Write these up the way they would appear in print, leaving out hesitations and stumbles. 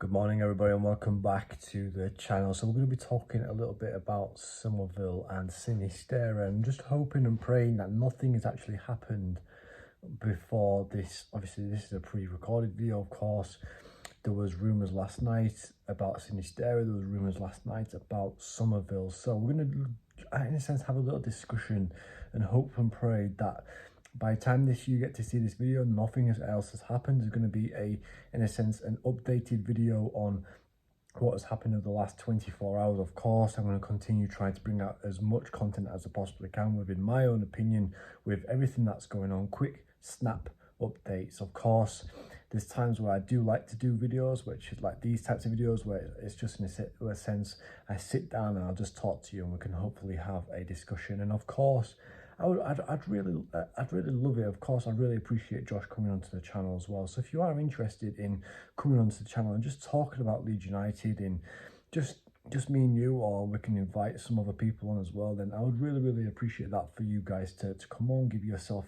Good morning everybody and welcome back to the channel. So we're going to be talking a little bit about Somerville and Sinisterra and just hoping and praying that nothing has actually happened before this. Obviously this is a pre-recorded video, of course. There was rumours last night about Sinisterra, there was rumours last night about Somerville. So we're going to, in a sense, have a little discussion and hope and pray that by the time you get to see this video, nothing else has happened. There's going to be in a sense, an updated video on what has happened over the last 24 hours. Of course, I'm going to continue trying to bring out as much content as I possibly can within my own opinion, with everything that's going on. Quick snap updates. Of course, there's times where I do like to do videos, which is like these types of videos, where it's just in a sense, I sit down and I'll just talk to you and we can hopefully have a discussion. And of course, I'd really love it. Of course, I really appreciate Josh coming onto the channel as well. So if you are interested in coming onto the channel and just talking about Leeds United and just me and you, or we can invite some other people on as well, then I would really appreciate that for you guys to come on, give yourself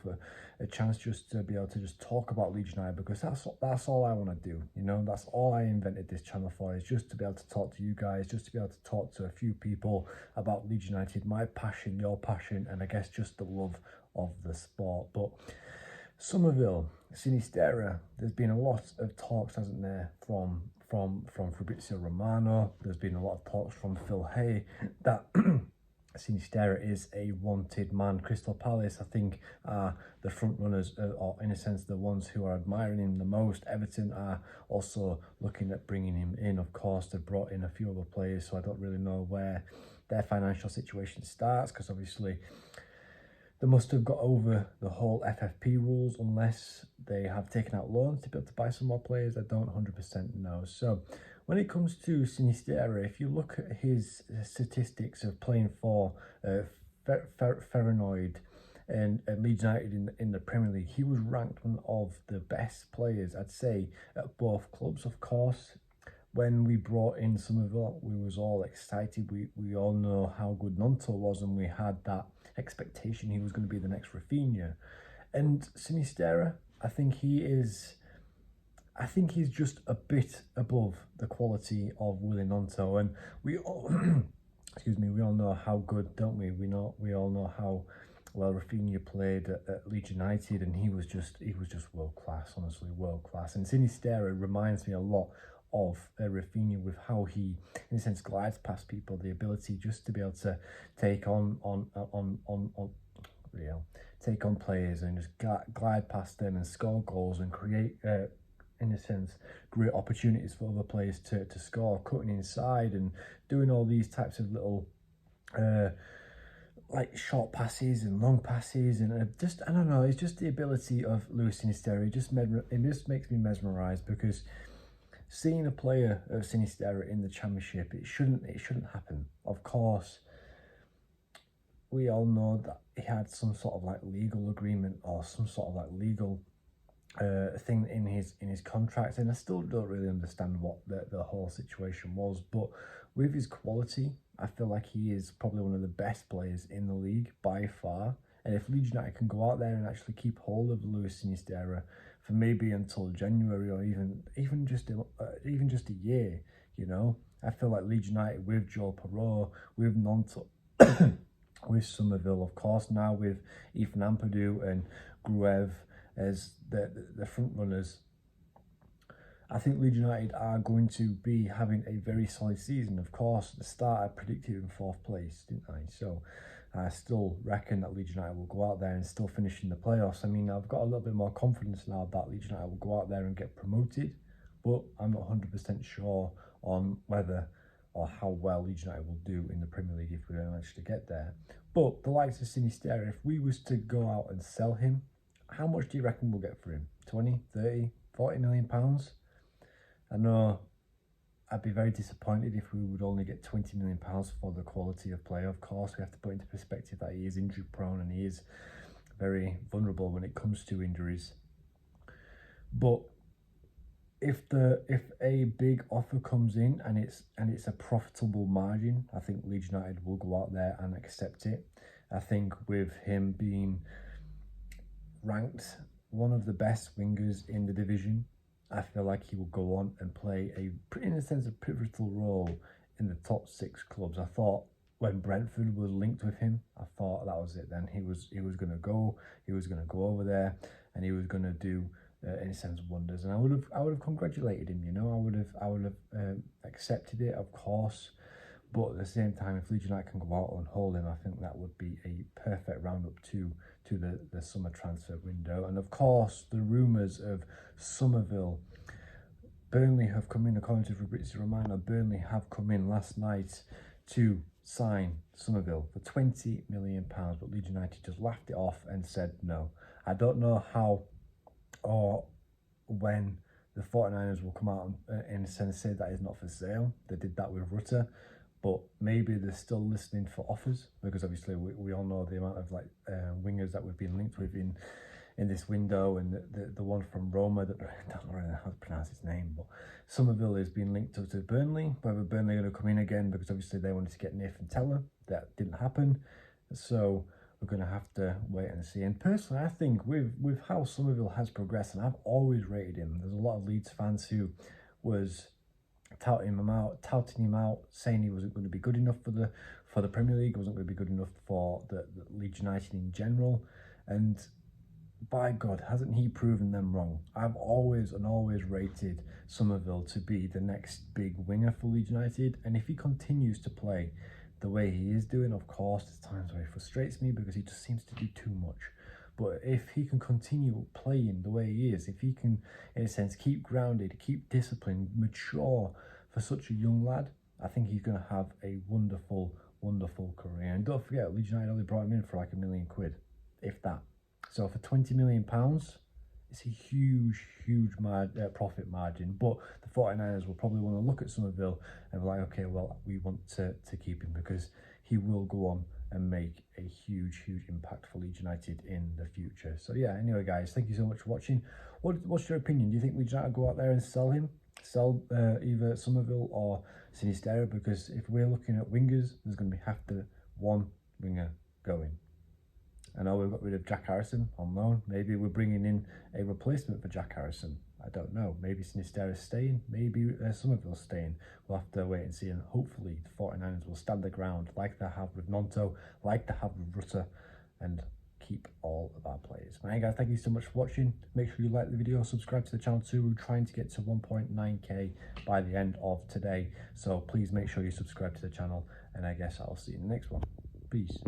a chance just to be able to just talk about Leeds United, because that's all I want to do. You know, that's all I invented this channel for, is just to be able to talk to you guys, just to be able to talk to a few people about Leeds United, my passion, your passion, and I guess just the love of the sport. But Somerville, Sinisterra, there's been a lot of talks, hasn't there, from Fabrizio Romano. There's been a lot of talks from Phil Hay that Sinisterra is a wanted man. Crystal Palace, I think, are the front runners, or in a sense the ones who are admiring him the most. Everton are also looking at bringing him in. Of course, they've brought in a few other players, so I don't really know where their financial situation starts, because obviously they must have got over the whole FFP rules, unless they have taken out loans to be able to buy some more players. I don't 100% know. So when it comes to Sinisterra, if you look at his statistics of playing for Ferranoid and Leeds United in the Premier League, he was ranked one of the best players, I'd say, at both clubs. Of course, when we brought in Somerville, we was all excited. We all know how good Nonto was, and we had that expectation he was going to be the next Rafinha. And Sinisterra, I think he's just a bit above the quality of Willie Nonto, and we all excuse me, we all know how good, don't we? We all know how well Rafinha played at Leeds United, and he was just world class, honestly, world class. And Sinisterra reminds me a lot of Rafinha, with how he, in a sense, glides past people, the ability just to be able to take on players and just glide past them and score goals and create, in a sense, great opportunities for other players to score, cutting inside and doing all these types of little like short passes and long passes, and just, I don't know, it's just the ability of Luis Sinisterra. It just makes me mesmerised, because seeing a player of Sinisterra in the Championship, it shouldn't happen. Of course, we all know that he had some sort of like legal agreement, or some sort of like legal thing in his contract, and I still don't really understand what the whole situation was. But with his quality, I feel like he is probably one of the best players in the league by far. And if Leeds United can go out there and actually keep hold of Luis Sinisterra for maybe until January, or even just a year, you know, I feel like Leeds United, with Joe Perreault, with Nonto, with Somerville, of course, now with Ethan Ampadu and Gruev as the front runners, I think Leeds United are going to be having a very solid season. Of course, at the start I predicted in 4th place, didn't I? So I still reckon that Leeds United will go out there and still finish in the playoffs. I mean, I've got a little bit more confidence now that Leeds United will go out there and get promoted, but I'm not 100% sure on whether or how well Leeds United will do in the Premier League if we don't actually get there. But the likes of Sinisterra, if we was to go out and sell him, how much do you reckon we'll get for him? 20, 30, 40 million pounds? I know I'd be very disappointed if we would only get 20 million pounds for the quality of player. Of course, we have to put into perspective that he is injury prone and he is very vulnerable when it comes to injuries. But if a big offer comes in and it's a profitable margin, I think Leeds United will go out there and accept it. I think with him being ranked one of the best wingers in the division, I feel like he will go on and play in a sense, a pivotal role in the top 6 clubs. I thought when Brentford was linked with him, I thought that was it. Then he was going to go. He was going to go over there, and he was going to do, in a sense, wonders. And I would have congratulated him. You know, I would have accepted it, of course. But at the same time, if Leeds United can go out and hold him, I think that would be a perfect roundup to the summer transfer window. And of course, the rumours of Somerville. Burnley have come in, according to Fabrizio Romano. Burnley have come in last night to sign Somerville for £20 million, but Leeds United just laughed it off and said no. I don't know how or when the 49ers will come out and, in a sense, say that is not for sale. They did that with Rutter, but maybe they're still listening for offers, because obviously we all know the amount of wingers that we've been linked with in this window, and the one from Roma, that I don't know how to pronounce his name, but Somerville has been linked to Burnley. Whether Burnley are going to come in again, because obviously they wanted to get Nathan Teller, that didn't happen, so we're going to have to wait and see. And personally, I think with how Somerville has progressed, and I've always rated him, there's a lot of Leeds fans who was touting him out, saying he wasn't going to be good enough for the Premier League, wasn't going to be good enough for the Leeds United in general, and by God, hasn't he proven them wrong? I've always rated Somerville to be the next big winger for Leeds United, and if he continues to play the way he is doing, of course, there's times where he frustrates me because he just seems to do too much. But if he can continue playing the way he is, if he can, in a sense, keep grounded, keep disciplined, mature for such a young lad, I think he's going to have a wonderful, wonderful career. And don't forget, Leeds United only brought him in for like £1 million, if that. So for £20 million, it's a huge profit margin. But the 49ers will probably want to look at Somerville and be like, okay, well, we want to keep him, because he will go on and make a huge impact for Leeds United in the future. So yeah, anyway, guys, thank you so much for watching. What's your opinion? Do you think Leeds United go out there and sell him? Sell either Somerville or Sinisterra? Because if we're looking at wingers, there's going to be one winger going. I know we've got rid of Jack Harrison on loan. Maybe we're bringing in a replacement for Jack Harrison. I don't know. Maybe Sinisterra's staying. Maybe Somerville's staying. We'll have to wait and see. And hopefully the 49ers will stand their ground like they have with Nonto, like they have with Rutter, and keep all of our players. Right, guys, thank you so much for watching. Make sure you like the video, subscribe to the channel too. We're trying to get to 1.9k by the end of today. So please make sure you subscribe to the channel. And I guess I'll see you in the next one. Peace.